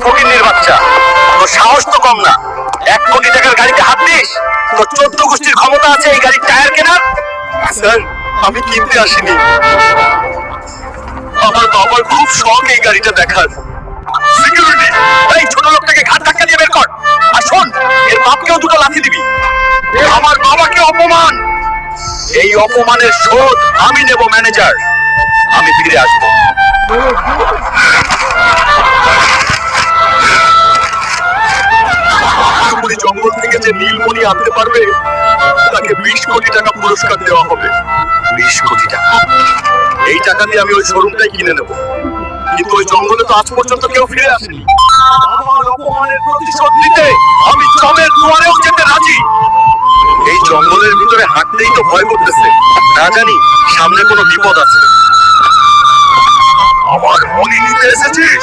ফকিন্নির বাচ্চা, তোর সাহস তো কম না। 1 কোটি টাকার গাড়িতে হাত দিস? তোর 14 গোষ্ঠীর ক্ষমতা আছে এই গাড়ির টায়ার কেনার? স্যার, আমি কিনতে আসিনি, আমার বাবার খুব শখ এই গাড়িটা দেখার। সিকিউরিটি, এই ছোট লোকটাকে ঘাট ধাক্কা দিয়ে বের কর। আর শোন, এর বাপকেও 2টো লাথি দিবি। আমার বাবাকে অপমান, এই অপমানের শোধ আমি নেব ম্যানেজার। আমি ফিরে আসবো। জঙ্গল থেকে যে নীলমণি আনতে পারবে তাকে 20 কোটি টাকা পুরস্কার দেওয়া হবে। 20 কোটি টাকা, এই টাকা দিয়ে আমি ওই শোরুমটাই কিনে নেব। কিন্তু ওই জঙ্গলে তো আজ পর্যন্ত কেউ ফিরে আসেনি। বাবার অপমানের প্রতিশোধ নিতে আমি জমের দুয়ারেও যেতে রাজি। এই জঙ্গলের ভিতরে হাঁটতেই তো ভয় করতেছে, না জানি সামনে কোনো বিপদ আছে। আমার মনি নিতে এসেছিস?